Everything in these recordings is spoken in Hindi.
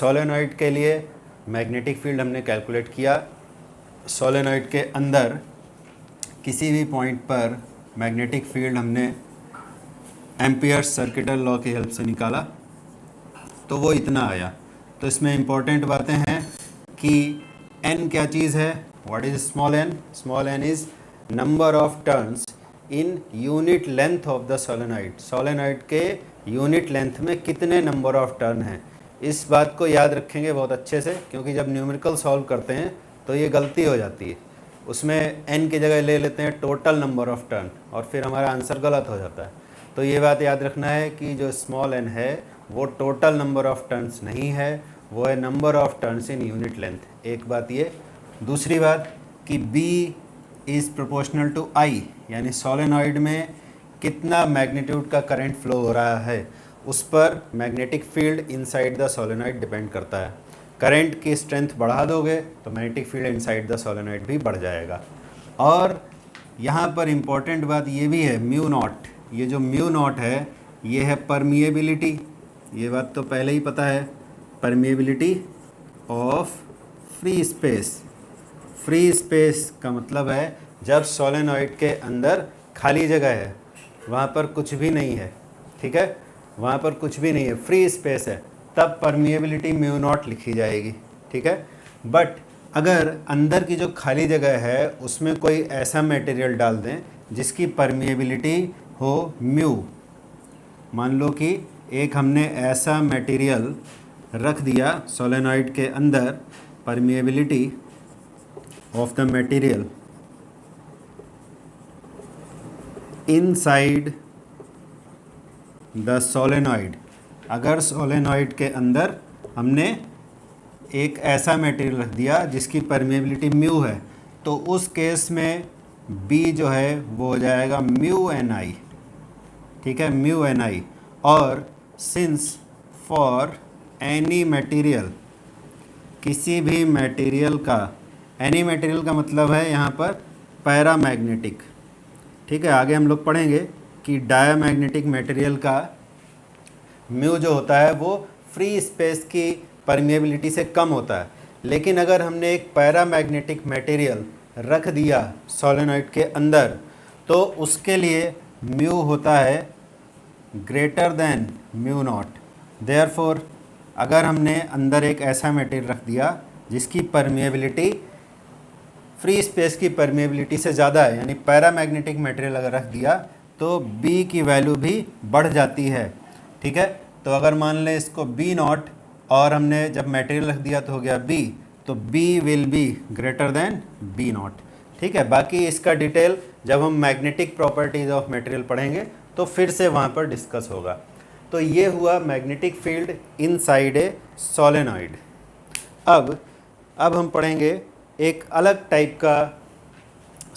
सोलेनॉइड के लिए मैग्नेटिक फील्ड हमने कैलकुलेट किया, सोलेनॉइड के अंदर किसी भी पॉइंट पर मैग्नेटिक फील्ड हमने एम्पियर्स सर्किटल लॉ की हेल्प से निकाला, तो वो इतना आया। तो इसमें इम्पॉर्टेंट बातें हैं कि n क्या चीज़ है, what is small n? Small n is number of turns in unit length of the solenoid. Solenoid के यूनिट लेंथ में कितने नंबर ऑफ टर्न हैं, इस बात को याद रखेंगे बहुत अच्छे से, क्योंकि जब न्यूमेरिकल सॉल्व करते हैं तो ये गलती हो जाती है। उसमें n की जगह ले लेते हैं टोटल नंबर ऑफ टर्न और फिर हमारा आंसर गलत हो जाता है। तो ये बात याद रखना है कि जो स्मॉल n है वो टोटल नंबर ऑफ टर्न्स नहीं है, वो है number of turns in unit length. एक बात ये। दूसरी बात कि B is proportional to I, यानी सोलेनॉइड में कितना मैग्नीट्यूड का करंट फ्लो हो रहा है उस पर magnetic field inside the solenoid depend करता है। करंट की स्ट्रेंथ बढ़ा दोगे तो magnetic field inside the solenoid भी बढ़ जाएगा। और यहाँ पर इम्पॉर्टेंट बात ये भी है, म्यू नॉट, ये जो म्यू नॉट है ये है परमिएबिलिटी, ये बात तो पहले ही पता है, permeability of free space. Free space का मतलब है जब सोलेनॉइड के अंदर खाली जगह है, वहाँ पर कुछ भी नहीं है, ठीक है, वहाँ पर कुछ भी नहीं है, फ्री स्पेस है, तब परमिएबिलिटी म्यू नॉट लिखी जाएगी, ठीक है। बट अगर अंदर की जो खाली जगह है उसमें कोई ऐसा मटेरियल डाल दें जिसकी परमिएबिलिटी हो म्यू, मान लो कि एक हमने ऐसा मटेरियल रख दिया सोलेनॉइड के अंदर, permeability of the material inside the solenoid. अगर सोलेनॉइड के अंदर हमने एक ऐसा मटेरियल रख दिया जिसकी परमिएबिलिटी म्यू है, तो उस केस में B जो है वो हो जाएगा म्यू एन आई, ठीक है, म्यू एन आई। और सिंस फॉर एनी मटेरियल, किसी भी मटेरियल का, एनी मटेरियल का मतलब है यहाँ पर पैरामैग्नेटिक, ठीक है। आगे हम लोग पढ़ेंगे कि डायामैग्नेटिक मटेरियल का म्यू जो होता है वो फ्री स्पेस की परमिएबिलिटी से कम होता है। लेकिन अगर हमने एक पैरामैग्नेटिक मटेरियल रख दिया सोलेनॉइड के अंदर तो उसके लिए म्यू होता है greater than mu naught. Therefore अगर हमने अंदर एक ऐसा मटेरियल रख दिया जिसकी परमिएबिलिटी फ्री स्पेस की परमिएबिलिटी से ज़्यादा है, यानी पैरामैग्नेटिक मटेरियल अगर रख दिया तो B की वैल्यू भी बढ़ जाती है, ठीक है। तो अगर मान लें इसको B नॉट और हमने जब मटेरियल रख दिया तो हो गया B, तो B will be greater than B not, ठीक है। बाकी इसका डिटेल जब हम मैग्नेटिक प्रॉपर्टीज़ ऑफ मटेरियल पढ़ेंगे तो फिर से वहाँ पर डिस्कस होगा। तो ये हुआ magnetic field inside a solenoid. अब हम पढ़ेंगे एक अलग टाइप का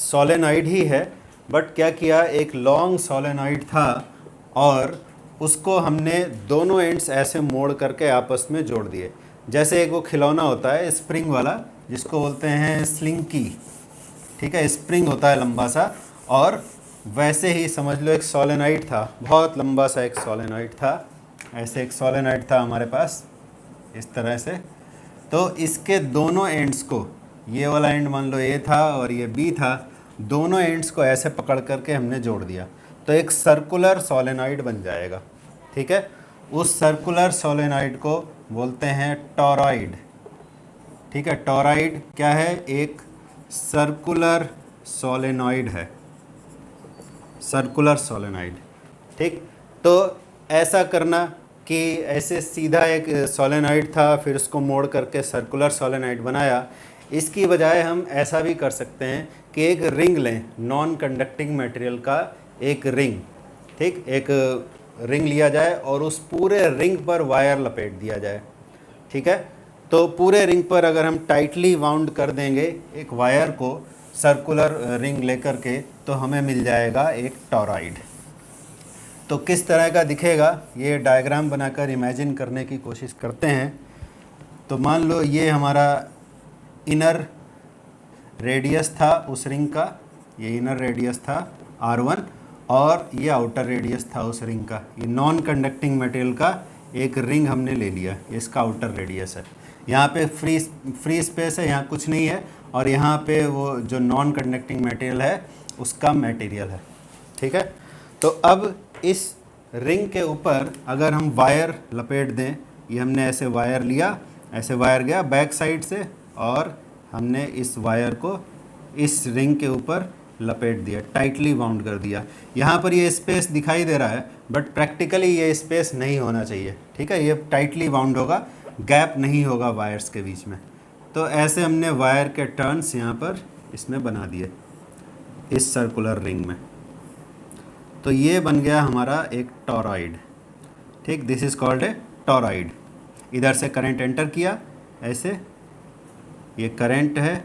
सोलेनॉइड ही है, बट क्या किया, एक लॉन्ग सोलेनॉइड था और उसको हमने दोनों एंड्स ऐसे मोड़ करके आपस में जोड़ दिए। जैसे एक वो खिलौना होता है स्प्रिंग वाला जिसको बोलते हैं स्लिंकी, ठीक है, स्प्रिंग होता है लंबा सा, और वैसे ही समझ लो एक सोलेनॉइड था, बहुत लंबा सा एक सोलेनॉइड था। ऐसे एक सोलेनॉइड था हमारे पास इस तरह से। तो इसके दोनों एंड्स को, ये वाला एंड मान लो A था और ये B था, दोनों एंड्स को ऐसे पकड़ करके हमने जोड़ दिया तो एक सर्कुलर सोलेनॉइड बन जाएगा, ठीक है। उस सर्कुलर सोलेनॉइड को बोलते हैं टॉरॉइड, ठीक है। टॉरॉइड क्या है, एक सर्कुलर सोलेनॉइड है, सर्कुलर सोलेनॉइड, ठीक। तो ऐसा करना कि ऐसे सीधा एक सोलेनॉइड था फिर उसको मोड़ करके सर्कुलर सोलेनॉइड बनाया, इसकी बजाय हम ऐसा भी कर सकते हैं कि एक रिंग लें, नॉन कंडक्टिंग मटेरियल का एक रिंग, ठीक, एक रिंग लिया जाए और उस पूरे रिंग पर वायर लपेट दिया जाए, ठीक है। तो पूरे रिंग पर अगर हम टाइटली वाउंड कर देंगे एक वायर को सर्कुलर रिंग लेकर के, तो हमें मिल जाएगा एक टॉरॉइड। तो किस तरह का दिखेगा ये डायग्राम बनाकर इमेजिन करने की कोशिश करते हैं। तो मान लो ये हमारा इनर रेडियस था उस रिंग का, ये इनर रेडियस था R1 और ये आउटर रेडियस था उस रिंग का। ये नॉन कंडक्टिंग मटेरियल का एक रिंग हमने ले लिया, इसका आउटर रेडियस है। यहाँ पे फ्री स्पेस है, यहाँ कुछ नहीं है, और यहाँ पे वो जो नॉन कंडक्टिंग मटेरियल है उसका मटेरियल है। ठीक है, तो अब इस रिंग के ऊपर अगर हम वायर लपेट दें, ये हमने ऐसे वायर लिया, ऐसे वायर गया बैक साइड से, और हमने इस वायर को इस रिंग के ऊपर लपेट दिया, टाइटली बाउंड कर दिया। यहाँ पर ये स्पेस दिखाई दे रहा है, बट प्रैक्टिकली ये स्पेस नहीं होना चाहिए। ठीक है, ये टाइटली बाउंड होगा, गैप नहीं होगा वायर्स के बीच में। तो ऐसे हमने वायर के टर्न्स यहाँ पर इसमें बना दिए इस सर्कुलर रिंग में। तो ये बन गया हमारा एक टॉरॉइड। ठीक, this is called a torrid. इधर से करंट एंटर किया, ऐसे ये करंट है,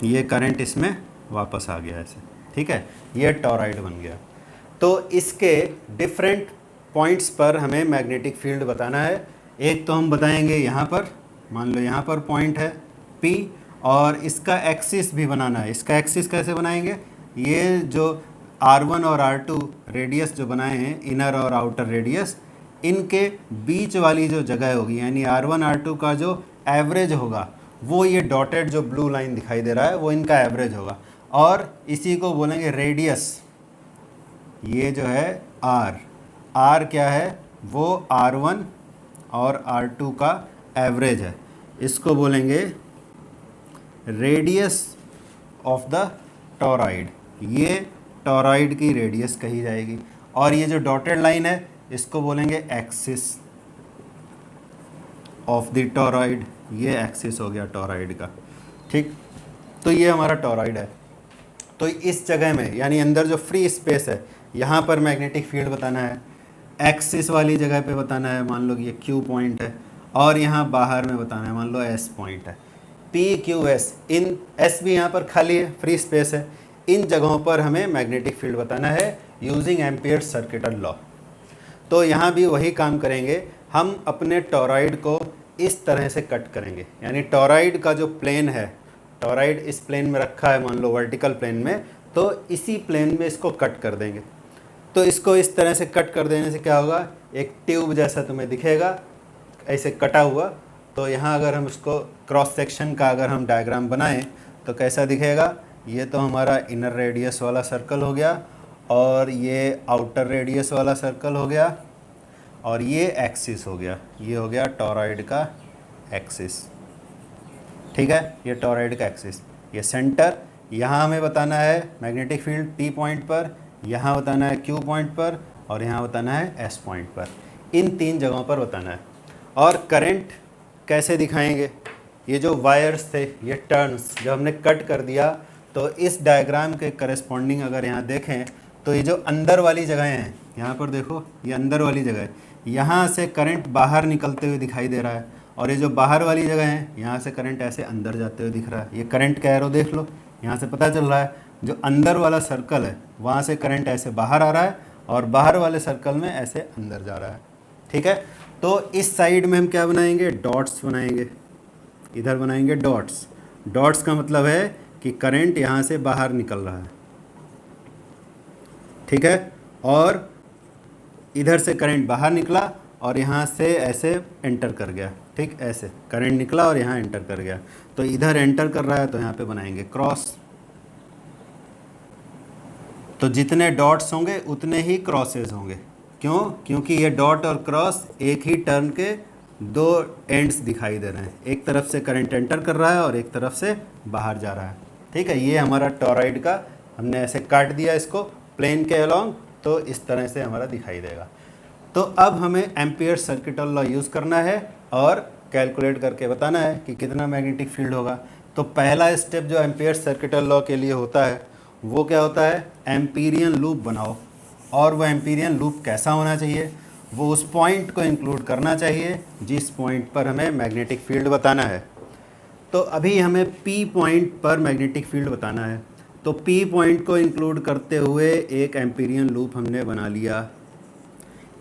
ये करंट इसमें वापस आ गया ऐसे। ठीक है, ये टॉरॉइड बन गया। तो इसके डिफरेंट पॉइंट्स पर हमें मैग्नेटिक फील्ड बताना है। एक तो हम बताएंगे यहाँ पर, मान लो यहाँ पर पॉइंट है P, और इसका एक्सिस भी बनाना है। इसका एक्सिस कैसे बनाएंगे, ये जो R1 और R2 रेडियस जो बनाए हैं, इनर और आउटर रेडियस, इनके बीच वाली जो जगह होगी, यानी R1 R2 का जो एवरेज होगा, वो ये डॉटेड जो ब्लू लाइन दिखाई दे रहा है वो इनका एवरेज होगा, और इसी को बोलेंगे रेडियस। ये जो है R क्या है, वो R1 और R2 का एवरेज है, इसको बोलेंगे रेडियस ऑफ द टॉरॉइड। ये टॉरॉइड की रेडियस कही जाएगी। और ये जो डॉटेड लाइन है इसको बोलेंगे एक्सिस ऑफ द टॉरॉइड। ये एक्सिस हो गया टॉरॉइड का। ठीक, तो ये हमारा टॉरॉइड है। तो इस जगह में, यानी अंदर जो फ्री स्पेस है, यहाँ पर मैग्नेटिक फील्ड बताना है, एक्सिस वाली जगह पे बताना है, मान लो कि ये Q पॉइंट है, और यहाँ बाहर में बताना है, मान लो S पॉइंट है, PQS। इन S भी यहाँ पर खाली है, फ्री स्पेस है, इन जगहों पर हमें मैग्नेटिक फील्ड बताना है यूजिंग एम्पियर्स सर्किटल लॉ। तो यहाँ भी वही काम करेंगे, हम अपने टॉरॉइड को इस तरह से कट करेंगे, यानी टॉरॉइड का जो प्लेन है, टॉरॉइड इस प्लेन में रखा है, मान लो वर्टिकल प्लेन में, तो इसी प्लेन में इसको कट कर देंगे। तो इसको इस तरह से कट कर देने से क्या होगा, एक ट्यूब जैसा तुम्हें दिखेगा ऐसे कटा हुआ। तो यहाँ अगर हम उसको क्रॉस सेक्शन का अगर हम डायग्राम बनाएं तो कैसा दिखेगा, ये तो हमारा इनर रेडियस वाला सर्कल हो गया, और ये आउटर रेडियस वाला सर्कल हो गया, और ये एक्सिस हो गया, ये हो गया टॉरॉइड का एक्सिस। ठीक है, ये टॉरॉइड का एक्सिस। ये सेंटर, यहाँ हमें बताना है मैग्नेटिक फील्ड P पॉइंट पर, यहाँ बताना है Q पॉइंट पर, और यहाँ बताना है S पॉइंट पर। इन तीन जगहों पर बताना है। और करंट कैसे दिखाएंगे, ये जो वायर्स थे, ये टर्न्स जो हमने कट कर दिया, तो इस डायग्राम के करस्पॉन्डिंग अगर यहाँ देखें तो ये जो अंदर वाली जगह हैं, यहाँ पर देखो ये अंदर वाली जगह है, यहाँ से करंट बाहर निकलते हुए दिखाई दे रहा है, और ये जो बाहर वाली जगह है, यहाँ से करंट ऐसे अंदर जाते हुए दिख रहा है। ये करंट का एरो देख लो, यहाँ से पता चल रहा है जो अंदर वाला सर्कल है वहाँ से करंट ऐसे बाहर आ रहा है, और बाहर वाले सर्कल में ऐसे अंदर जा रहा है। ठीक है, तो इस साइड में हम क्या बनाएंगे, डॉट्स बनाएंगे, इधर बनाएंगे डॉट्स। डॉट्स का मतलब है कि करंट यहाँ से बाहर निकल रहा है। ठीक है, और इधर से करंट बाहर निकला और यहाँ से ऐसे एंटर कर गया। ठीक, ऐसे करंट निकला और यहाँ एंटर कर गया, तो इधर एंटर कर रहा है तो यहाँ पे बनाएंगे क्रॉस। तो जितने डॉट्स होंगे उतने ही क्रॉसेस होंगे। क्यों, क्योंकि ये डॉट और क्रॉस एक ही टर्न के दो एंड्स दिखाई दे रहे हैं, एक तरफ से करंट एंटर कर रहा है और एक तरफ से बाहर जा रहा है। ठीक है, ये हमारा टॉरॉइड का, हमने ऐसे काट दिया इसको प्लेन के अलोंग, तो इस तरह से हमारा दिखाई देगा। तो अब हमें एम्पियर सर्किटल लॉ यूज़ करना है और कैलकुलेट करके बताना है कि कितना मैग्नेटिक फील्ड होगा। तो पहला स्टेप जो एम्पियर सर्किटल लॉ के लिए होता है वो क्या होता है, एम्पीरियन लूप बनाओ। और वो एम्पीरियन लूप कैसा होना चाहिए, वो उस पॉइंट को इंक्लूड करना चाहिए जिस पॉइंट पर हमें मैग्नेटिक फील्ड बताना है। तो अभी हमें P पॉइंट पर मैग्नेटिक फील्ड बताना है, तो P पॉइंट को इंक्लूड करते हुए एक एम्पीरियन लूप हमने बना लिया।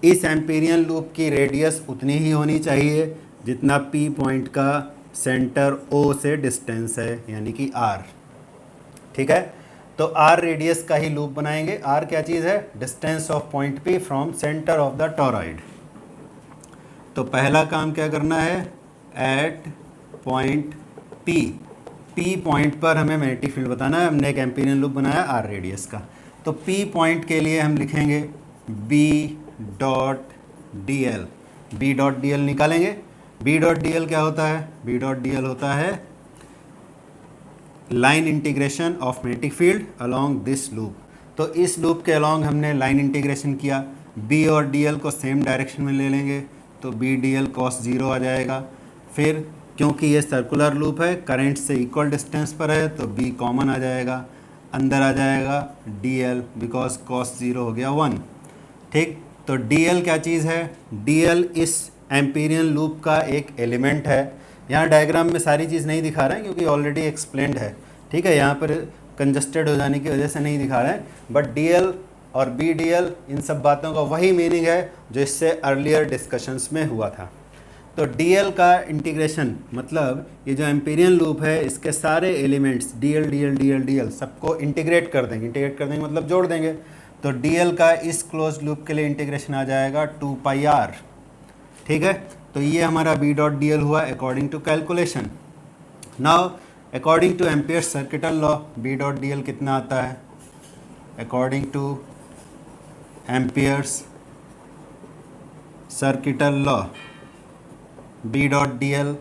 इस एम्पीरियन लूप की रेडियस उतनी ही होनी चाहिए जितना P पॉइंट का सेंटर O से डिस्टेंस है, यानी कि R। ठीक है, तो आर रेडियस का ही लूप बनाएंगे। आर क्या चीज़ है? Distance of point P from centre of the toroid. तो पहला काम क्या करना है? At point P, P point पर हमें मैग्नेटिक फील्ड बताना है। हमने एक एम्पीरियन लूप बनाया आर रेडियस का। तो पी पॉइंट के लिए हम लिखेंगे B dot D L. B dot D L निकालेंगे। बी डॉट डी एल क्या होता है? बी डॉट डी एल होता है line integration of magnetic field along this loop. तो इस लूप के अलोंग हमने लाइन इंटीग्रेशन किया। बी और डी एल को सेम डायरेक्शन में ले लेंगे तो B D L cos zero आ जाएगा। फिर क्योंकि ये सर्कुलर लूप है, करंट से इक्वल डिस्टेंस पर है, तो बी कॉमन आ जाएगा, अंदर आ जाएगा D L, because cos zero हो गया 1। ठीक, तो डी एल क्या चीज़ है? डी एल इस एम्पीरियन लूप का एक एलिमेंट है। यहाँ डायग्राम में सारी चीज़ नहीं दिखा रहे हैं क्योंकि ऑलरेडी एक्सप्लेंड है। ठीक है, यहाँ पर कंजस्टेड हो जाने की वजह से नहीं दिखा रहे हैं, बट डी एल और बी डी एल इन सब बातों का वही मीनिंग है जो इससे अर्लियर डिस्कशंस में हुआ था। तो डी एल का इंटीग्रेशन मतलब ये जो एम्पीरियन लूप है इसके सारे elements D L D L D L D L सबको इंटीग्रेट कर देंगे। इंटीग्रेट कर देंगे मतलब जोड़ देंगे। तो डी एल का इस क्लोज लूप के लिए इंटीग्रेशन आ जाएगा 2 पाई आर। ठीक है, तो ये हमारा बी डॉट डी एल हुआ according to calculation. Now according to Ampere's circuital law B dot D L कितना आता है? According to Ampere's circuital law B dot D L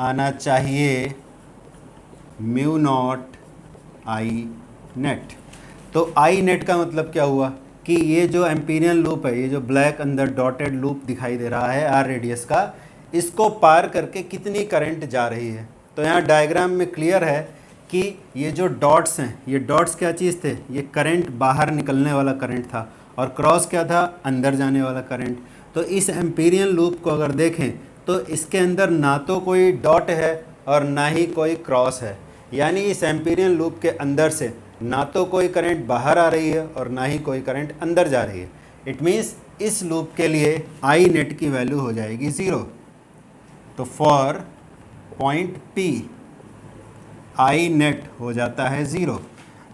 आना चाहिए म्यू नॉट आई नेट। तो आई नेट का मतलब क्या हुआ कि ये जो एम्पीरियन लूप है, ये जो ब्लैक अंदर डॉटेड लूप दिखाई दे रहा है आर रेडियस का, इसको पार करके कितनी करंट जा रही है। तो यहाँ डायग्राम में क्लियर है कि ये जो डॉट्स हैं, ये डॉट्स क्या चीज़ थे? ये करंट बाहर निकलने वाला करंट था और क्रॉस क्या था? अंदर जाने वाला करंट। तो इस एम्पीरियन लूप को अगर देखें तो इसके अंदर ना तो कोई डॉट है और ना ही कोई क्रॉस है, यानी इस एम्पीरियन लूप के अंदर से ना तो कोई करंट बाहर आ रही है और ना ही कोई करंट अंदर जा रही है। इट मीन्स इस लूप के लिए आई नेट की वैल्यू हो जाएगी 0। तो for point P I net हो जाता है 0।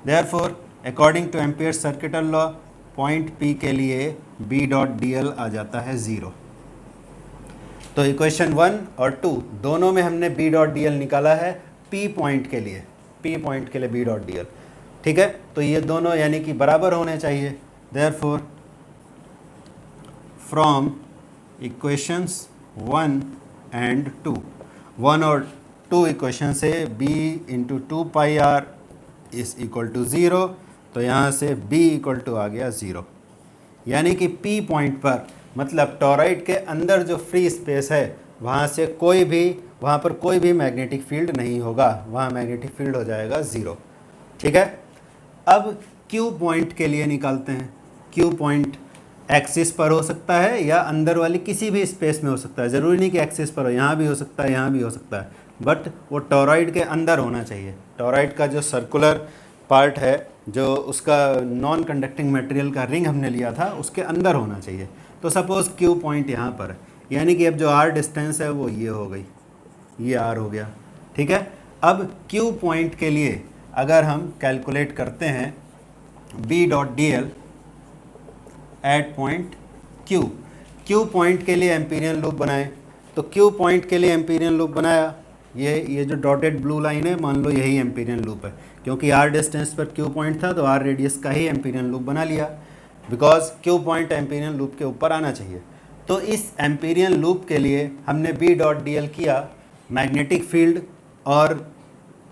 Therefore according two ampere circuital law point P के लिए बी डॉट डी एल आ जाता है 0। तो इक्वेशन 1 और 2 दोनों में हमने बी डॉट डी एल निकाला है पी पॉइंट के लिए, पी पॉइंट के लिए बी डॉट डी एल। ठीक है, तो ये दोनों यानी कि बराबर होने चाहिए। देयरफॉर फ्रॉम इक्वेशंस 1 एंड 2, 1 और 2 इक्वेशन से b into 2 pi R is equal to 0। तो यहाँ से b इक्वल टू आ गया 0, यानी कि p पॉइंट पर मतलब टोरॉइड के अंदर जो फ्री स्पेस है वहाँ पर कोई भी मैग्नेटिक फील्ड नहीं होगा, वहाँ मैग्नेटिक फील्ड हो जाएगा 0। ठीक है, अब Q पॉइंट के लिए निकालते हैं। Q पॉइंट एक्सिस पर हो सकता है या अंदर वाली किसी भी स्पेस में हो सकता है, ज़रूरी नहीं कि एक्सिस पर हो, यहाँ भी हो सकता है, यहाँ भी हो सकता है, बट वो टोरॉइड के अंदर होना चाहिए। टोरॉइड का जो सर्कुलर पार्ट है, जो उसका नॉन कंडक्टिंग मटेरियल का रिंग हमने लिया था, उसके अंदर होना चाहिए। तो सपोज़ Q पॉइंट यहाँ पर है, यानी कि अब जो R डिस्टेंस है वो ये हो गई, ये R हो गया। ठीक है, अब Q पॉइंट के लिए अगर हम कैलकुलेट करते हैं B dot D L at point Q point के लिए एम्पीरियन लूप बनाए। तो Q पॉइंट के लिए एम्पीरियन लूप बनाया, ये जो डॉटेड ब्लू लाइन है मान लो यही एम्पीरियन लूप है, क्योंकि R डिस्टेंस पर Q पॉइंट था तो R रेडियस का ही एम्पीरियन लूप बना लिया, because Q point Amperian loop के ऊपर आना चाहिए। तो इस एम्पीरियन लूप के लिए हमने B डॉट डी एल किया, मैग्नेटिक फील्ड और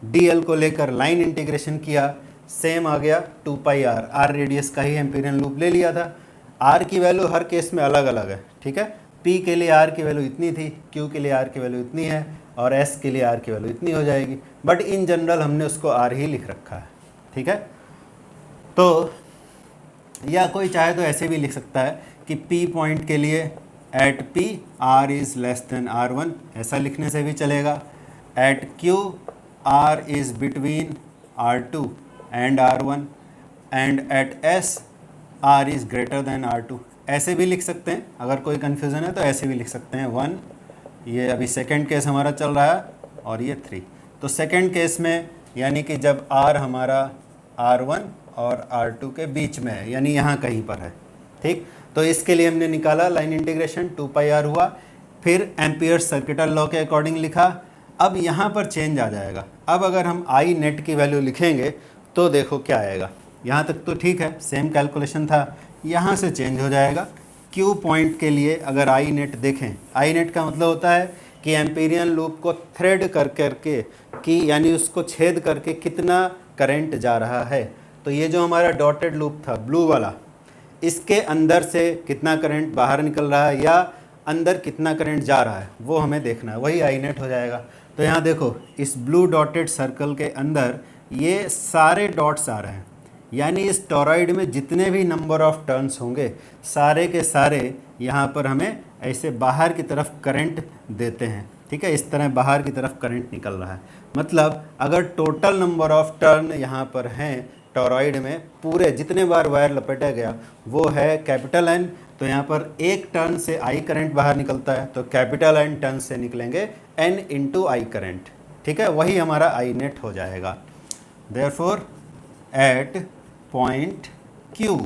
डी एल को लेकर लाइन इंटीग्रेशन किया, सेम आ गया 2 पाई आर। आर रेडियस का ही एम्पीरियन लूप ले लिया था। आर की वैल्यू हर केस में अलग अलग है। ठीक है, पी के लिए आर की वैल्यू इतनी थी, क्यू के लिए आर की वैल्यू इतनी है और एस के लिए आर की वैल्यू इतनी हो जाएगी, बट इन जनरल हमने उसको आर ही लिख रखा है। ठीक है, तो या कोई चाहे तो ऐसे भी लिख सकता है कि पी पॉइंट के लिए at P R is less than R1, ऐसा लिखने से भी चलेगा। At Q R is between R2 and R1 and at S R is greater than R2, ऐसे भी लिख सकते हैं। अगर कोई कन्फ्यूज़न है तो ऐसे भी लिख सकते हैं। 1, ये अभी सेकंड केस हमारा चल रहा है और ये 3। तो सेकंड केस में यानी कि जब R हमारा R1 और R2 के बीच में है, यानी यहाँ कहीं पर है। ठीक, तो इसके लिए हमने निकाला लाइन इंटीग्रेशन 2 पाई आर हुआ, फिर एम्पियर सर्किटल लॉ के अकॉर्डिंग लिखा। अब यहाँ पर चेंज आ जाएगा। अब अगर हम आई नेट की वैल्यू लिखेंगे तो देखो क्या आएगा। यहाँ तक तो ठीक है, सेम कैलकुलेशन था, यहाँ से चेंज हो जाएगा। क्यू पॉइंट के लिए अगर आई नेट देखें, आई नेट का मतलब होता है कि एम्पीरियन लूप को थ्रेड कर करके कि यानी उसको छेद करके कितना करंट जा रहा है। तो ये जो हमारा डॉटेड लूप था ब्लू वाला, इसके अंदर से कितना करंट बाहर निकल रहा है या अंदर कितना करंट जा रहा है वो हमें देखना है, वही आई नेट हो जाएगा। तो यहाँ देखो इस ब्लू डॉटेड सर्कल के अंदर ये सारे डॉट्स आ रहे हैं, यानी इस टॉरॉइड में जितने भी नंबर ऑफ टर्न्स होंगे सारे के सारे यहाँ पर हमें ऐसे बाहर की तरफ करंट देते हैं। ठीक है, इस तरह बाहर की तरफ करंट निकल रहा है। मतलब अगर टोटल नंबर ऑफ टर्न यहाँ पर हैं टॉरॉइड में, पूरे जितने बार वायर लपेटा गया वो है कैपिटल एन, तो यहाँ पर एक टर्न से आई करंट बाहर निकलता है, तो कैपिटल एन टर्न से निकलेंगे एन इंटू आई करंट। ठीक है, वही हमारा आई नेट हो जाएगा। Therefore at point Q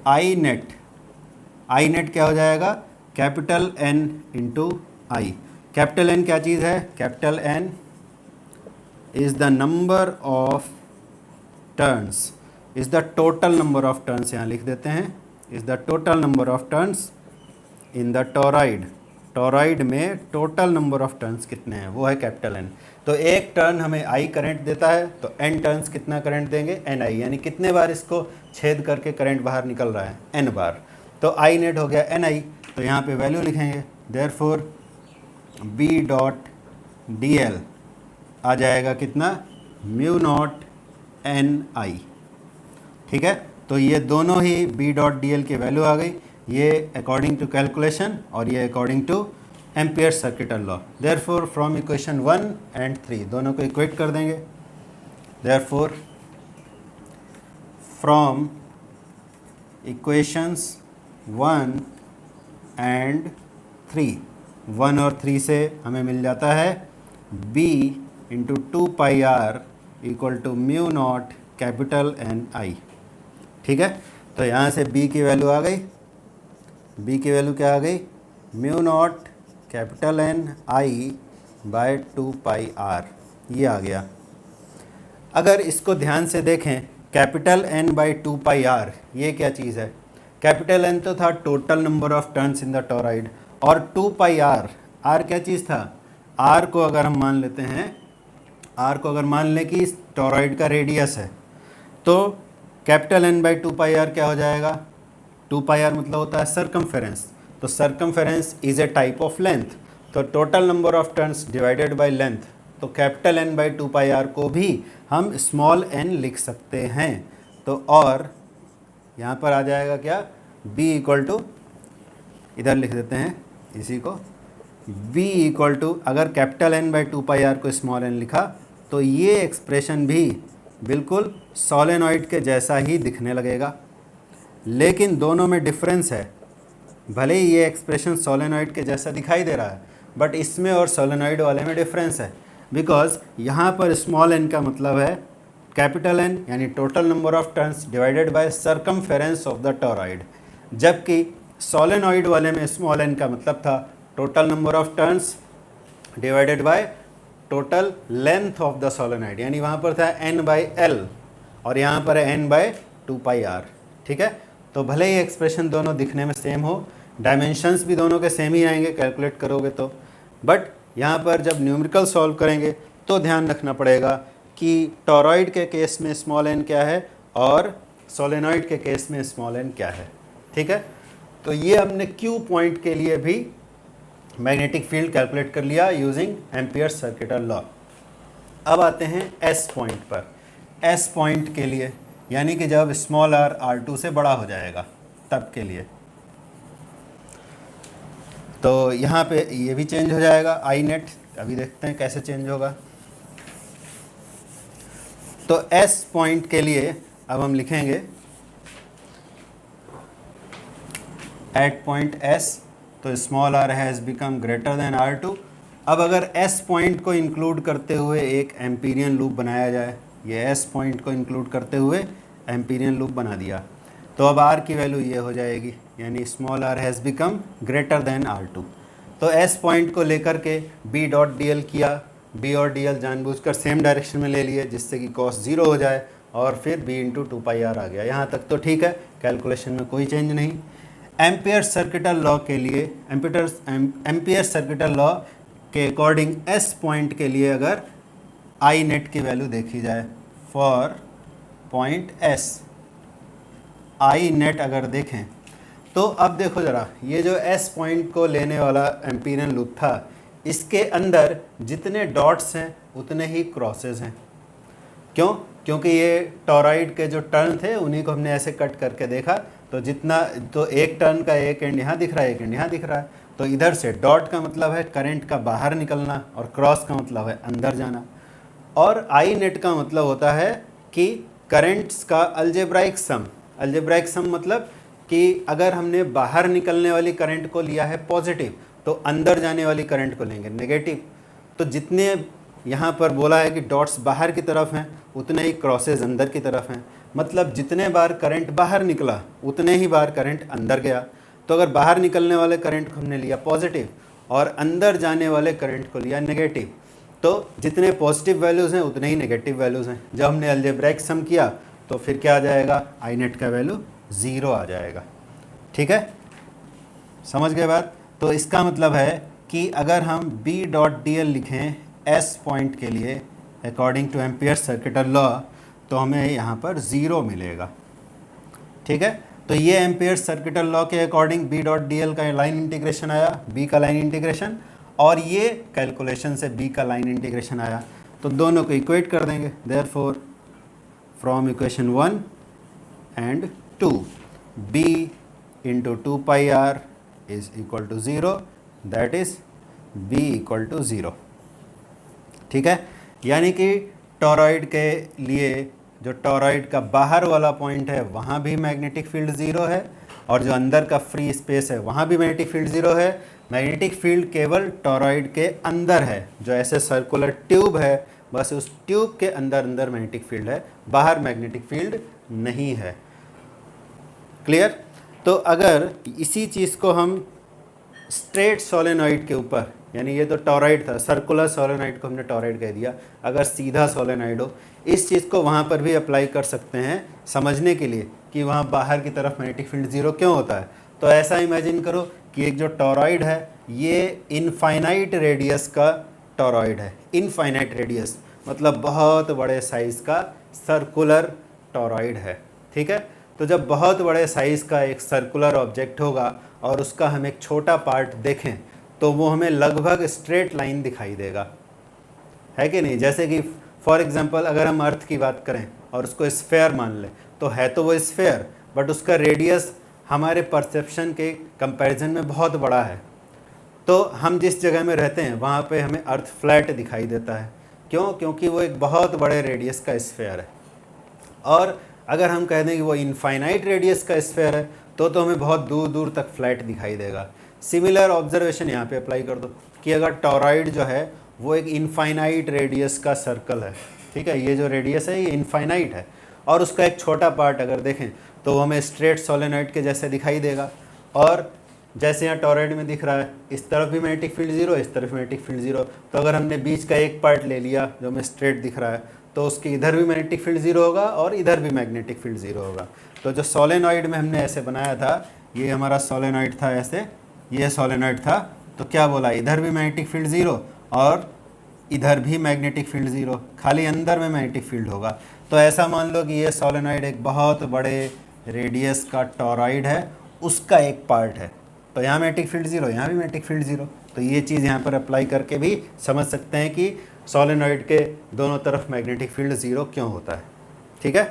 I net क्या हो जाएगा, capital N into I. Capital N क्या चीज़ है, capital N is the number of turns, is the total number of turns, यहाँ लिख देते हैं, is the total number of turns in the toroid. Toroid में टोटल नंबर ऑफ टर्न्स कितने हैं वो है कैपिटल एन। तो एक टर्न हमें आई करंट देता है, तो एन टर्न्स कितना करंट देंगे, एन आई, यानी कितने बार इसको छेद करके करंट बाहर निकल रहा है, एन बार। तो आई नेट हो गया एन आई, तो यहाँ पे वैल्यू लिखेंगे। Therefore B dot D L आ जाएगा कितना, म्यू नॉट एन आई। ठीक है, तो ये दोनों ही बी डॉट डी एल की वैल्यू आ गई, ये अकॉर्डिंग टू कैलकुलेशन और ये according two ampere circuital law. Therefore from equation 1 and 3 दोनों को इक्वेट कर देंगे। देयरफॉर फ्रॉम इक्वेशंस 1 एंड 3, 1 और 3 से हमें मिल जाता है b into 2 pi R equal to mu not capital N I. ठीक है, तो यहाँ से b की वैल्यू आ गई, b की वैल्यू क्या आ गई, mu not capital N I by 2 pi R, ये आ गया। अगर इसको ध्यान से देखें, capital N by 2 pi R ये क्या चीज़ है, कैपिटल एन तो था total number of turns in the toroid, और 2 पाई आर, आर क्या चीज़ था, आर को अगर हम मान लेते हैं, आर को अगर मान लें कि टॉरॉइड का रेडियस है, तो capital N by 2 pi R क्या हो जाएगा, 2 पाई आर मतलब होता है सरकमफेरेंस, तो circumference is a type of length, तो total number of turns divided by length, तो capital N by 2 pi R को भी हम स्मॉल एन लिख सकते हैं। तो और यहाँ पर आ जाएगा क्या, b इक्वल टू, इधर लिख देते हैं इसी को, b इक्वल टू, अगर capital N by 2 pi R को स्मॉल एन लिखा तो ये एक्सप्रेशन भी बिल्कुल सोलेनॉइड के जैसा ही दिखने लगेगा, लेकिन दोनों में डिफरेंस है। भले ही ये एक्सप्रेशन सोलेनॉइड के जैसा दिखाई दे रहा है, बट इसमें और सोलेनॉइड वाले में डिफरेंस है, बिकॉज यहाँ पर स्मॉल एन का मतलब है कैपिटल एन यानी total number of turns divided bye circumference of the torrid, जबकि सोलेनॉइड वाले में स्मॉल एन का मतलब था total number of turns divided by total length of the solenoid, यानी वहाँ पर था एन बाई एल और यहाँ पर है एन बाई 2 पाई आर। ठीक है, तो भले ही एक्सप्रेशन दोनों दिखने में सेम हो, डायमेंशंस भी दोनों के सेम ही आएंगे कैलकुलेट करोगे तो, बट यहाँ पर जब न्यूमेरिकल सॉल्व करेंगे तो ध्यान रखना पड़ेगा कि टॉरॉइड के केस में स्मॉल एन क्या है और सोलेनॉइड के केस में स्मॉल एन क्या है। ठीक है, तो ये हमने क्यू पॉइंट के लिए भी मैग्नेटिक फील्ड कैलकुलेट कर लिया यूजिंग एम्पियर सर्किटल लॉ। अब आते हैं एस पॉइंट पर। एस पॉइंट के लिए यानी कि जब स्मॉल आर R2 से बड़ा हो जाएगा तब के लिए, तो यहाँ पे ये भी चेंज हो जाएगा आई नेट, अभी देखते हैं कैसे चेंज होगा। तो एस पॉइंट के लिए अब हम लिखेंगे एट पॉइंट एस, तो small R has become greater than R2। अब अगर एस पॉइंट को इंक्लूड करते हुए एक एम्पीरियन लूप बनाया जाए ये एस पॉइंट को इंक्लूड करते हुए एम्पीरियन लूप बना दिया। तो अब आर की वैल्यू ये हो जाएगी, यानी small R has become greater than R2। तो एस पॉइंट को लेकर के बी डॉट डी एल किया, बी और डी एल जानबूझकर सेम डायरेक्शन में ले लिए जिससे कि कॉस 0 हो जाए, और फिर b इंटू 2πr आ गया। यहाँ तक तो ठीक है, कैलकुलेशन में कोई चेंज नहीं। एम्पियर सर्किटल लॉ के लिए, एम्पियर सर्किटल लॉ के अकॉर्डिंग एस पॉइंट के लिए अगर आई नेट की वैल्यू देखी जाए for point S, I net अगर देखें तो अब देखो ज़रा, ये जो एस पॉइंट को लेने वाला एम्पीरियन लूप था, इसके अंदर जितने डॉट्स हैं उतने ही क्रॉसेस हैं। क्यों? क्योंकि ये टॉरॉइड के जो टर्न थे उन्हीं को हमने ऐसे कट करके देखा, तो जितना तो एक टर्न का एक एंड यहाँ दिख रहा है, एक एंड यहाँ दिख रहा है। तो इधर से डॉट का मतलब है करंट का बाहर निकलना और क्रॉस का मतलब है अंदर जाना। और आई नेट का मतलब होता है कि करंट्स का अलजेब्राइक सम। अलजेब्राइक सम मतलब कि अगर हमने बाहर निकलने वाली करंट को लिया है पॉजिटिव, तो अंदर जाने वाली करंट को लेंगे नेगेटिव। तो जितने यहाँ पर बोला है कि डॉट्स बाहर की तरफ हैं उतने ही क्रॉसेस अंदर की तरफ हैं, मतलब जितने बार करंट बाहर निकला उतने ही बार करंट अंदर गया। तो अगर बाहर निकलने वाले करंट को हमने लिया पॉजिटिव और अंदर जाने वाले करंट को लिया नेगेटिव, तो जितने पॉजिटिव वैल्यूज़ हैं उतने ही नेगेटिव वैल्यूज़ हैं। जब हमने अलजेब्राइक सम किया तो फिर क्या आ जाएगा, आई नेट का वैल्यू 0 आ जाएगा। ठीक है, समझ गए बात? तो इसका मतलब है कि अगर हम बी डॉट डी एल लिखें एस पॉइंट के लिए according two ampere circuital law, तो हमें यहाँ पर 0 मिलेगा। ठीक है, तो ये एम्पियर सर्किटल लॉ के according B dot D L का लाइन इंटीग्रेशन आया, बी का लाइन इंटीग्रेशन, और ये कैलकुलेशन से बी का लाइन इंटीग्रेशन आया। तो दोनों को इक्वेट कर देंगे। Therefore from equation 1 and 2 b into 2πr is equal to 0, that is b equal to 0। ठीक है, यानी कि टॉरॉइड के लिए जो टॉरॉइड का बाहर वाला पॉइंट है वहाँ भी मैग्नेटिक फील्ड 0 है, और जो अंदर का फ्री स्पेस है वहाँ भी मैग्नेटिक फील्ड 0 है। मैग्नेटिक फील्ड केवल टॉरॉइड के अंदर है, जो ऐसे सर्कुलर ट्यूब है बस उस ट्यूब के अंदर अंदर मैग्नेटिक फील्ड है, बाहर मैग्नेटिक फील्ड नहीं है। क्लियर? तो अगर इसी चीज़ को हम स्ट्रेट सोलेनॉइड के ऊपर, यानी ये तो टॉरॉइड था, सर्कुलर सोलेनॉइड को हमने टॉरॉइड कह दिया, अगर सीधा सोलेनॉइड हो, इस चीज़ को वहाँ पर भी अप्लाई कर सकते हैं समझने के लिए कि वहाँ बाहर की तरफ मैग्नेटिक फील्ड 0 क्यों होता है। तो ऐसा इमेजिन करो कि एक जो टॉरॉइड है ये इनफाइनाइट रेडियस का टॉरॉइड है। इनफाइनाइट रेडियस मतलब बहुत बड़े साइज़ का सर्कुलर टॉरॉइड है। ठीक है, तो जब बहुत बड़े साइज़ का एक सर्कुलर ऑब्जेक्ट होगा और उसका हम एक छोटा पार्ट देखें तो वो हमें लगभग स्ट्रेट लाइन दिखाई देगा, है कि नहीं? जैसे कि फॉर एग्जांपल अगर हम अर्थ की बात करें और उसको स्फेयर मान लें, तो है तो वो स्फेयर, बट उसका रेडियस हमारे परसेप्शन के कंपैरिजन में बहुत बड़ा है। तो हम जिस जगह में रहते हैं वहाँ पे हमें अर्थ फ्लैट दिखाई देता है। क्यों? क्योंकि वो एक बहुत बड़े रेडियस का स्फेयर है। और अगर हम कह दें कि वो इनफाइनाइट रेडियस का स्फेयर है तो हमें बहुत दूर दूर तक फ्लैट दिखाई देगा। सिमिलर ऑब्जर्वेशन यहाँ पे अप्लाई कर दो कि अगर टॉरॉइड जो है वो एक इनफाइनाइट रेडियस का सर्कल है, ठीक है, ये जो रेडियस है ये इनफाइनाइट है, और उसका एक छोटा पार्ट अगर देखें तो वो हमें स्ट्रेट सोलेनॉइड के जैसे दिखाई देगा। और जैसे यहाँ टॉरॉइड में दिख रहा है, इस तरफ भी मैग्नेटिक फील्ड 0, इस तरफ मैग्नेटिक फील्ड 0, तो अगर हमने बीच का एक पार्ट ले लिया जो हमें स्ट्रेट दिख रहा है, तो उसके इधर भी मैग्नेटिक फील्ड 0 होगा और इधर भी मैग्नेटिक फील्ड 0 होगा। तो जो सोलेनॉइड में हमने ऐसे बनाया था, ये हमारा सोलेनॉइड था, ऐसे ये सोलेनॉइड था, तो क्या बोला, इधर भी मैग्नेटिक फील्ड 0 और इधर भी मैग्नेटिक फील्ड 0, खाली अंदर में मैग्नेटिक फील्ड होगा। तो ऐसा मान लो कि ये सोलेनॉइड एक बहुत बड़े रेडियस का टॉरॉइड है, उसका एक पार्ट है, तो यहाँ मैग्नेटिक फील्ड 0, यहाँ भी मैग्नेटिक फील्ड 0। तो ये चीज़ यहाँ पर अप्लाई करके भी समझ सकते हैं कि सोलेनॉइड के दोनों तरफ मैग्नेटिक फील्ड 0 क्यों होता है। ठीक है,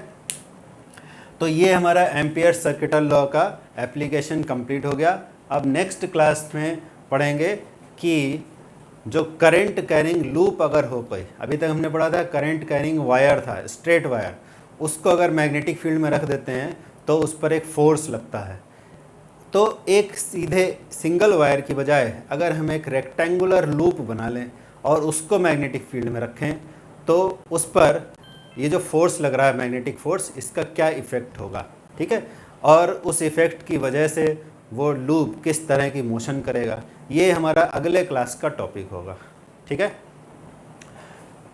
तो ये हमारा एम्पियर सर्किटल लॉ का एप्लीकेशन कंप्लीट हो गया। अब नेक्स्ट क्लास में पढ़ेंगे कि जो करंट कैरिंग लूप अगर हो कोई, अभी तक हमने पढ़ा था करंट कैरिंग वायर था, स्ट्रेट वायर, उसको अगर मैग्नेटिक फील्ड में रख देते हैं तो उस पर एक फोर्स लगता है। तो एक सीधे सिंगल वायर की बजाय अगर हम एक रेक्टेंगुलर लूप बना लें और उसको मैग्नेटिक फील्ड में रखें तो उस पर ये जो फोर्स लग रहा है मैग्नेटिक फोर्स, इसका क्या इफ़ेक्ट होगा, ठीक है, और उस इफ़ेक्ट की वजह से वो लूप किस तरह की मोशन करेगा, ये हमारा अगले क्लास का टॉपिक होगा, ठीक है।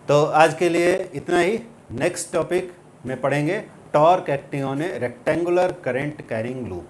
तो आज के लिए इतना ही। नेक्स्ट टॉपिक में पढ़ेंगे torque acting on A rectangular current carrying loop.